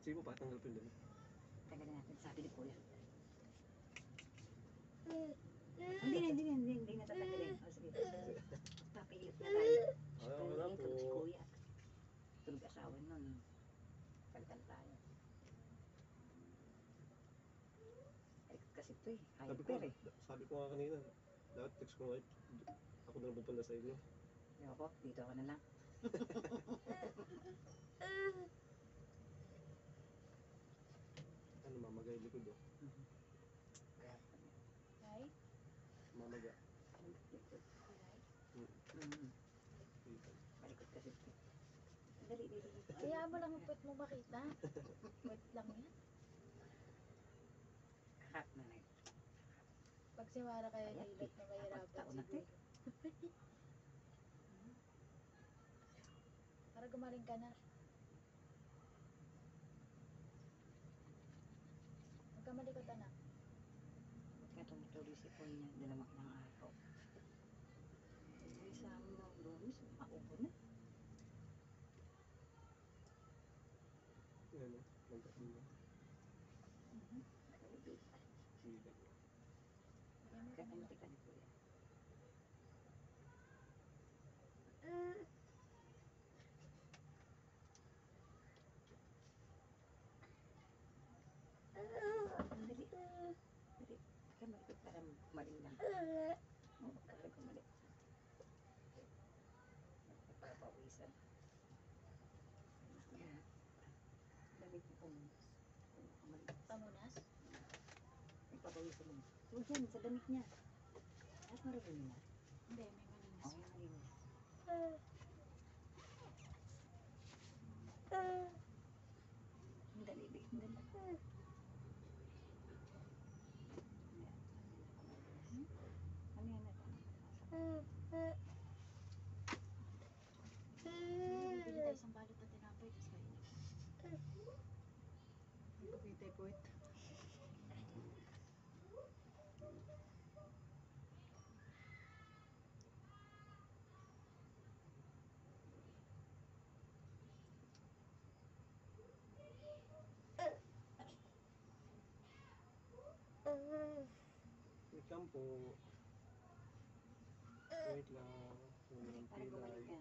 Sige po, patanggal po yun. Tagalin natin, sabi ni Kuya. Hindi na tatanggalin. O sige, papilit na tayo. Okay na po. Tulog si Kuya. Tulog asawa nun. Kalkal tayo. Kasi ito eh, hyper eh. Sabi ko nga kanina, dapat text ko nga, ako na lang pupunta sa inyo. Ako, dito ako na lang. Ano, mamagay likod oh. Ay? Mamaga. Likod. Alright. Malikot kasi ito. Dali. Kaya mo lang ang puwet mo makita. Puwet lang yan. Kakap na lang. Pag si Mara kaya Ayan, nilot na mahirapan taon na siguro. Para gumaling ka na. Huwag ka malikot, anak. Kaya tumutuloy si Paul niya, dalamak ng araw. Ay, sa amin ng Lunes, maubo na. Yan oh, magkakita. Nakaulit. Sige. Kaya kamuti ka ni Kuya. Dali. Kaya malikot para maling lang. Kaya kumalik. Nagpapawisan. Lamig ko pumuntas. Pamunas? Nagpapawisan mo. Huwag yan, sa damit niya. At marunong na. Hindi, may malinis. Oo, malinis. Dali. Ano yan na? Bili tayo isang balot na tinapay, tapos kainin. May pagkitay po ito. Wait lang po. Wait lang. Walang Para gumaling pilay. ka.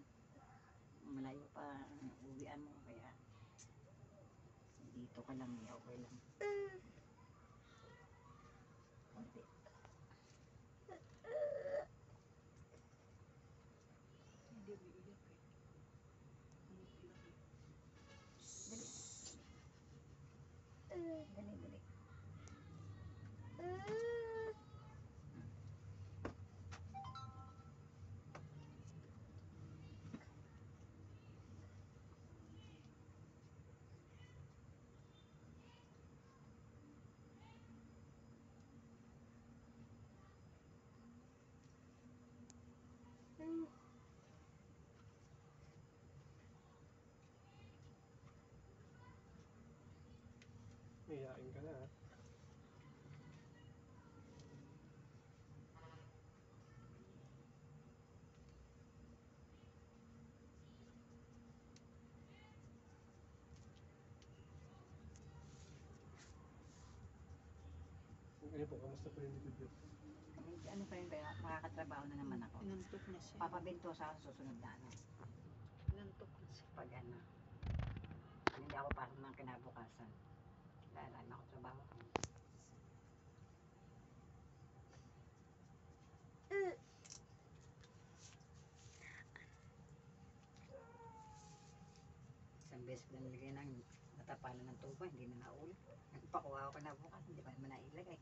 Malayo pa ang uwian mo, kaya dito ka lang, okay lang. Hindi. Hindi umiiyak eh. Dali. Iyain ka na. Ngayon po, kamusta po yung likod yun? Ano pa yun ba? Makakatrabaho na naman ako. Inantok na siya. Papabento sa susunod na ano. Inantok na siya. Pag ano. Hindi ako pasok ng kinabukasan. Wala na ako trabaho. Isang beses ko na nilagay ng natapalan ng tuba, hindi na naulit. Nagpakuha ako na bukas, hindi pa naman nailagay.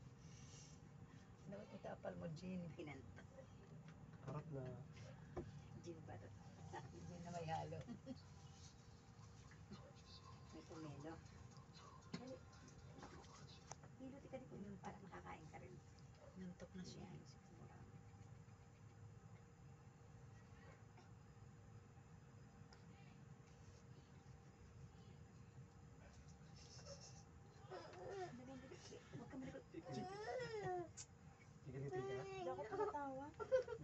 Dapat itapal mo, Jean. Pinantak. Harap na. Jean ba ito? Hindi na may halo. May pumelo. Dali. Hiluti ka dito yun para makakain ka rin. Inantok na siya. Yan, siguro. Huwag ka malikot. Igaliti ka? Hindi ako pagkatawa.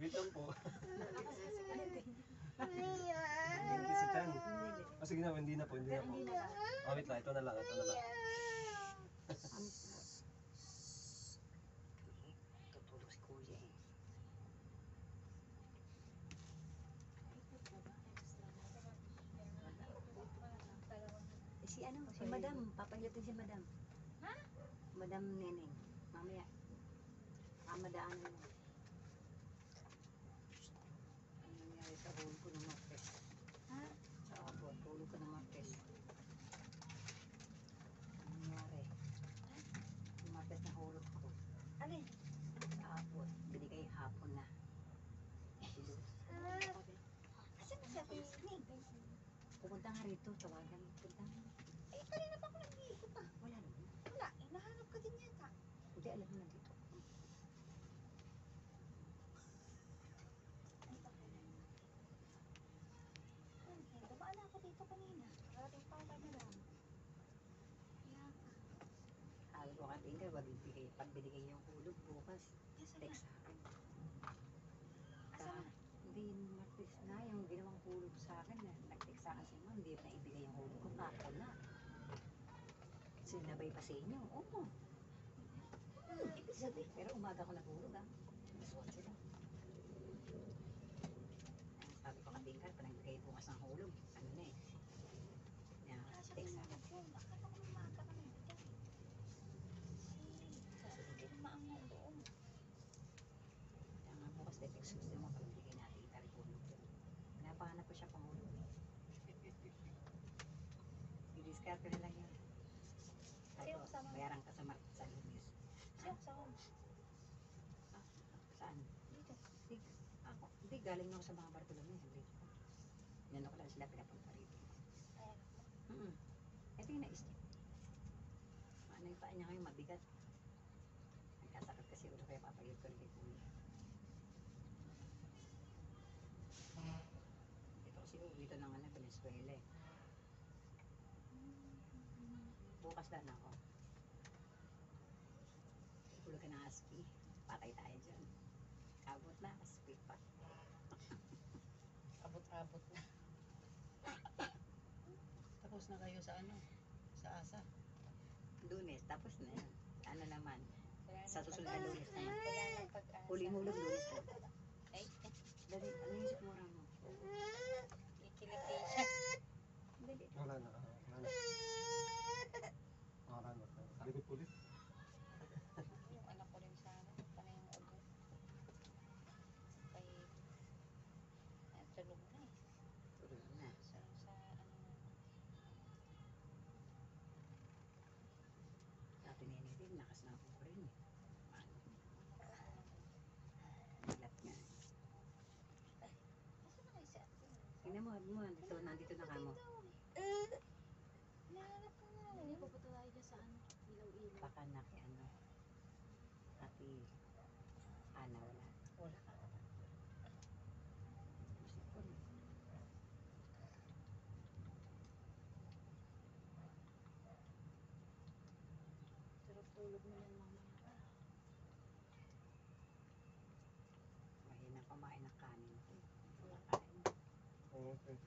Wait lang po. Nakakasasigaliti. Igaliti si Chan. Hindi. sige na, hindi na po, hindi na po. Hindi na ba? Oh, wait lang, ito na lang, ito na lang. Tutulog si kuya eh. Si ano, si madam, papahilatin si madam. Ha? Madam Neneng, mamaya. Kamadaanan mo. Ano nangyari sa huli ko ng Martes? Ha? Sa abot, tulog ko ng Martes. Ano nangyari? Yung Martes na hulog ko. Alin? Sa abot, binigay hapon na. Silus. Asan na si Ate Ning? Pupunta nga rito, tawagan. Pupunta nga. Eh, kanina pa ako nag-iikot ah. Wala naman. Wala, eh, nahanap ka din yata. Hindi, alam mo na dito. Dumaan na ako dito kanina. Karating pa ako kay madam. Wala ka. Sabi ko ka, tingka, pag binigay yung hulog bukas, Nasaan text na? sa akin. Asan na? Hindi, yung Martes na, yung ginawang hulog sa akin, nag-text sa akin si ma'am, hindi na ibigay yung hulog ko, kapon na. Sinabay pa sa inyo, oo. Ibig sabihin. Pero umaga ko nahulog ah. Alas 8 lang. Sabi ko ka, tingka, pa nagbigay bukas ng hulog. Ano na eh. Wala siya Text sa kanina akin. nag-phone. Akala ko umaga ka nagbigay. Hindi naman ang doon. Kaya nga bukas, text gusto mo, pag bigay natin, itari hulog yun. Pinapahanap ko siya pang hulog. I-discard ko na lang yun. Sabi Sino ko, kasama mo? bayaran ka sa sa Lunes. Siya kasama mo. Ah, saan? Dito. Hindi, galing ako sa mga Bartolome. Hindi ko. Yan ako lang sila pinapunta rito. Ayan. Ito yung naisip. Ano yung paa niya ngayon, mabigat. Nagkasakit kasi ulo kaya papayod ko rin kay kuya. Ito kasi uwi ito ng anak, Venezuela eh. Bukas lang ako. Tulog ka ng aspi. Patay tayo dyan. Abot na, aspi pa. Abot-abot na. Tapos na kayo sa ano? Sa asa. Lunes, tapos na yan. Ano naman, Wala sa nang susunod na Lunes naman. Wala nang pag-asa. Huling hulog Lunes na. Ay, Dali, ano yung sikmura mo? ikiliti siya. Dali. Wala na, wala na. Wala na. Likod ulit. Yung anak ko rin sana. Panay yung ubo. Kay... Tulog na eh. Tulog na. Sa ano na. Sabi ni Nidil, lakas na ako rin eh. Ano? Bilat nga. Asan na kayo si Ate? Tingnan mo, nandito na kamo. Hinahanap ko nga. Hindi ko pa tayo dyan sa ano. Ilaw-ilaw. Baka na kay ano. Ate, Ana, wala. Wala. Sipon. Tulog-tulog mo lang mamaya. Mahina kumain ng kanin. Wala kain. Oo, okay.